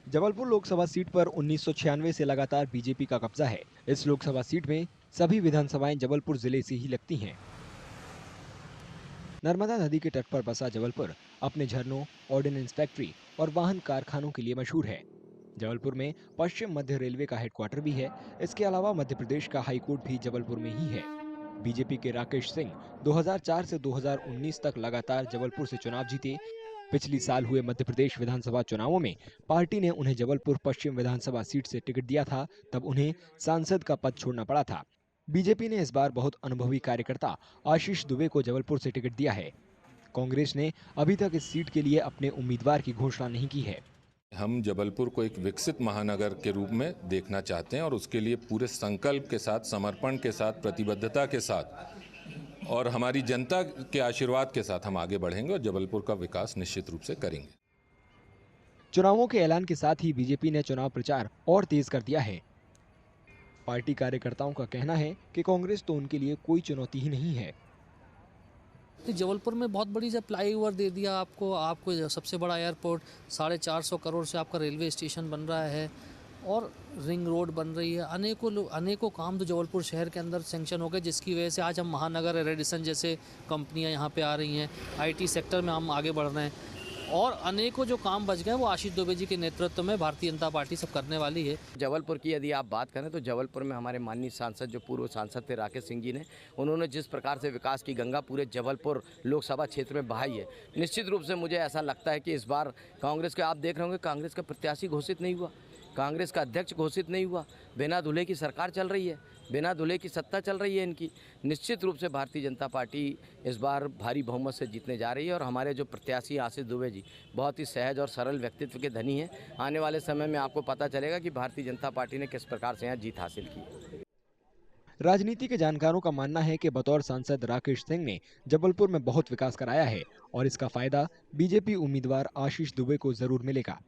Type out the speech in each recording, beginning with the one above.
Jabalpur Lok Sabha seat पर 1996 से लगातार बीजेपी का कब्जा है। इस लोकसभा सीट में सभी विधानसभाएं जबलपुर जिले से ही लगती हैं। नर्मदा नदी के तट पर बसा जबलपुर अपने झरनों, ऑर्डिनेंस फैक्ट्री और वाहन कारखानों के लिए मशहूर है। जबलपुर में पश्चिम मध्य रेलवे का हेडक्वार्टर भी है। इसके अलावा मध्य प्रदेश का हाईकोर्ट भी जबलपुर में ही है। बीजेपी के राकेश सिंह 2004 से 2019 तक लगातार जबलपुर से चुनाव जीते। पिछली साल हुए मध्य प्रदेश विधानसभा चुनावों में पार्टी ने उन्हें जबलपुर पश्चिम विधानसभा सीट से टिकट दिया था, तब उन्हें सांसद का पद छोड़ना पड़ा था। बीजेपी ने इस बार बहुत अनुभवी कार्यकर्ता आशीष दुबे को जबलपुर से टिकट दिया है। कांग्रेस ने अभी तक इस सीट के लिए अपने उम्मीदवार की घोषणा नहीं की है। हम जबलपुर को एक विकसित महानगर के रूप में देखना चाहते हैं और उसके लिए पूरे संकल्प के साथ, समर्पण के साथ, प्रतिबद्धता के साथ और हमारी जनता के आशीर्वाद के साथ हम आगे बढ़ेंगे और जबलपुर का विकास निश्चित रूप से करेंगे। चुनावों के ऐलान के साथ ही बीजेपी ने चुनाव प्रचार और तेज कर दिया है। पार्टी कार्यकर्ताओं का कहना है कि कांग्रेस तो उनके लिए कोई चुनौती ही नहीं है। जबलपुर में बहुत बड़ी से फ्लाईओवर दे दिया आपको सबसे बड़ा एयरपोर्ट, 450 करोड़ से आपका रेलवे स्टेशन बन रहा है और रिंग रोड बन रही है। अनेकों काम तो जबलपुर शहर के अंदर सेंक्शन हो गए, जिसकी वजह से आज हम महानगर रेडिसन जैसे कंपनियां यहाँ पे आ रही हैं। आईटी सेक्टर में हम आगे बढ़ रहे हैं और अनेकों जो काम बच गए वो आशीष दुबे जी के नेतृत्व में भारतीय जनता पार्टी सब करने वाली है। जबलपुर की यदि आप बात करें तो जबलपुर में हमारे माननीय सांसद जो पूर्व सांसद थे राकेश सिंह जी ने, उन्होंने जिस प्रकार से विकास की गंगा पूरे जबलपुर लोकसभा क्षेत्र में बहाई है, निश्चित रूप से मुझे ऐसा लगता है कि इस बार कांग्रेस के, आप देख रहे होंगे, कांग्रेस का प्रत्याशी घोषित नहीं हुआ, कांग्रेस का अध्यक्ष घोषित नहीं हुआ। बिना दूल्हे की सरकार चल रही है, बिना दूल्हे की सत्ता चल रही है इनकी। निश्चित रूप से भारतीय जनता पार्टी इस बार भारी बहुमत से जीतने जा रही है और हमारे जो प्रत्याशी आशीष दुबे जी बहुत ही सहज और सरल व्यक्तित्व के धनी हैं। आने वाले समय में आपको पता चलेगा कि भारतीय जनता पार्टी ने किस प्रकार से यहाँ जीत हासिल की। राजनीति के जानकारों का मानना है कि बतौर सांसद राकेश सिंह ने जबलपुर में बहुत विकास कराया है और इसका फायदा बीजेपी उम्मीदवार आशीष दुबे को जरूर मिलेगा।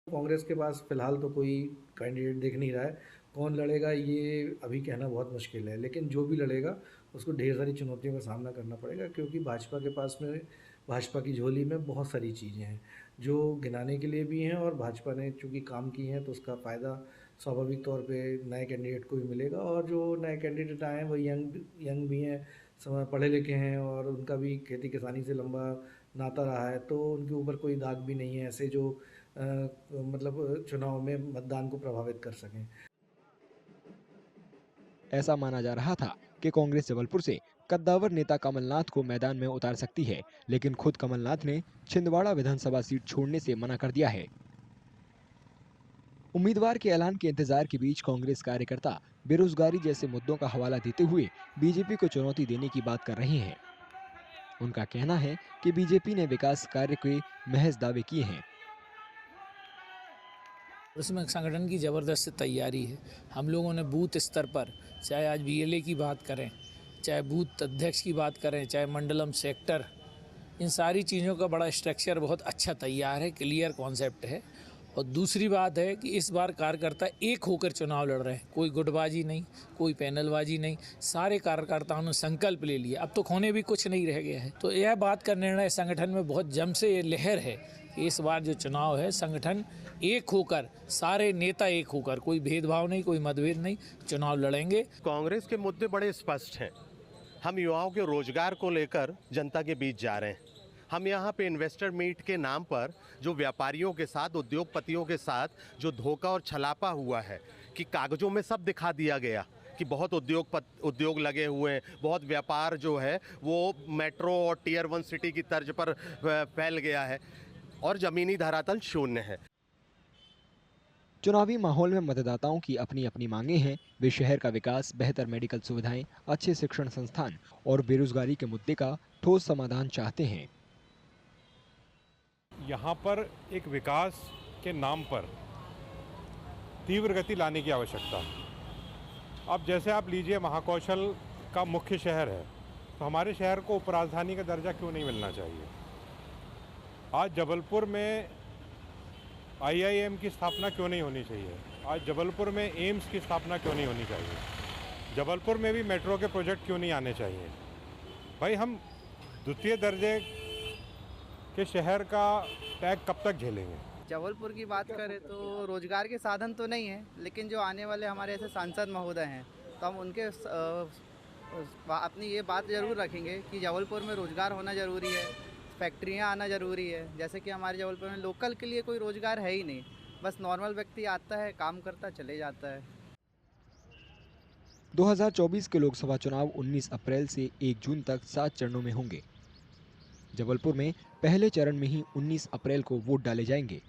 कांग्रेस के पास फिलहाल तो कोई कैंडिडेट दिख नहीं रहा है। कौन लड़ेगा ये अभी कहना बहुत मुश्किल है, लेकिन जो भी लड़ेगा उसको ढेर सारी चुनौतियों का सामना करना पड़ेगा, क्योंकि भाजपा के पास में, भाजपा की झोली में बहुत सारी चीज़ें हैं जो गिनाने के लिए भी हैं और भाजपा ने चूँकि काम की हैं तो उसका फ़ायदा स्वाभाविक तौर पे नए कैंडिडेट को भी मिलेगा। और जो नए कैंडिडेट आए हैं वो यंग भी हैं, पढ़े लिखे हैं और उनका भी खेती किसानी से लंबा नाता रहा है, तो उनके ऊपर कोई दाग भी नहीं है ऐसे जो मतलब चुनाव में मतदान को प्रभावित कर सकें। ऐसा माना जा रहा था कि कांग्रेस जबलपुर से कद्दावर नेता कमलनाथ को मैदान में उतार सकती है, लेकिन खुद कमलनाथ ने छिंदवाड़ा विधानसभा सीट छोड़ने से मना कर दिया है। उम्मीदवार के ऐलान के इंतजार के बीच कांग्रेस कार्यकर्ता बेरोजगारी जैसे मुद्दों का हवाला देते हुए बीजेपी को चुनौती देने की बात कर रहे हैं। उनका कहना है कि बीजेपी ने विकास कार्य के महज दावे किए हैं। उसमें संगठन की ज़बरदस्त तैयारी है। हम लोगों ने बूथ स्तर पर, चाहे आज बीएलए की बात करें, चाहे बूथ अध्यक्ष की बात करें, चाहे मंडलम सेक्टर, इन सारी चीज़ों का बड़ा स्ट्रक्चर बहुत अच्छा तैयार है, क्लियर कॉन्सेप्ट है। और दूसरी बात है कि इस बार कार्यकर्ता एक होकर चुनाव लड़ रहे हैं, कोई गुटबाजी नहीं, कोई पैनलबाजी नहीं, सारे कार्यकर्ताओं ने संकल्प ले लिया। अब तो खोने भी कुछ नहीं रह गया है। तो यह बात का निर्णय संगठन में बहुत जम से ये लहर है कि इस बार जो चुनाव है संगठन एक होकर, सारे नेता एक होकर, कोई भेदभाव नहीं, कोई मतभेद नहीं, चुनाव लड़ेंगे। कांग्रेस के मुद्दे बड़े स्पष्ट हैं। हम युवाओं के रोजगार को लेकर जनता के बीच जा रहे हैं। हम यहाँ पे इन्वेस्टर मीट के नाम पर जो व्यापारियों के साथ, उद्योगपतियों के साथ जो धोखा और छलापा हुआ है कि कागजों में सब दिखा दिया गया कि बहुत उद्योग लगे हुए हैं, बहुत व्यापार जो है वो मेट्रो और टियर 1 सिटी की तर्ज पर फैल गया है और ज़मीनी धरातल शून्य है। चुनावी माहौल में मतदाताओं की अपनी अपनी मांगे हैं। वे शहर का विकास, बेहतर मेडिकल सुविधाएं, अच्छे शिक्षण संस्थान और बेरोजगारी के मुद्दे का ठोस समाधान चाहते हैं। यहाँ पर एक विकास के नाम पर तीव्र गति लाने की आवश्यकता है। अब जैसे आप लीजिए, महाकौशल का मुख्य शहर है, तो हमारे शहर को उपराजधानी का दर्जा क्यों नहीं मिलना चाहिए? आज जबलपुर में आईआईएम की स्थापना क्यों नहीं होनी चाहिए? आज जबलपुर में एम्स की स्थापना क्यों नहीं होनी चाहिए? जबलपुर में भी मेट्रो के प्रोजेक्ट क्यों नहीं आने चाहिए? भाई, हम द्वितीय दर्जे के शहर का टैग कब तक झेलेंगे? जबलपुर की बात करें तो रोजगार के साधन तो नहीं है, लेकिन जो आने वाले हमारे ऐसे सांसद महोदय हैं तो हम उनके अपनी ये बात ज़रूर रखेंगे कि जबलपुर में रोज़गार होना ज़रूरी है, फैक्ट्रियाँ आना ज़रूरी है। जैसे कि हमारे जबलपुर में लोकल के लिए कोई रोज़गार है ही नहीं, बस नॉर्मल व्यक्ति आता है, काम करता चले जाता है। 2024 के लोकसभा चुनाव 19 अप्रैल से 1 जून तक 7 चरणों में होंगे। जबलपुर में पहले चरण में ही 19 अप्रैल को वोट डाले जाएंगे।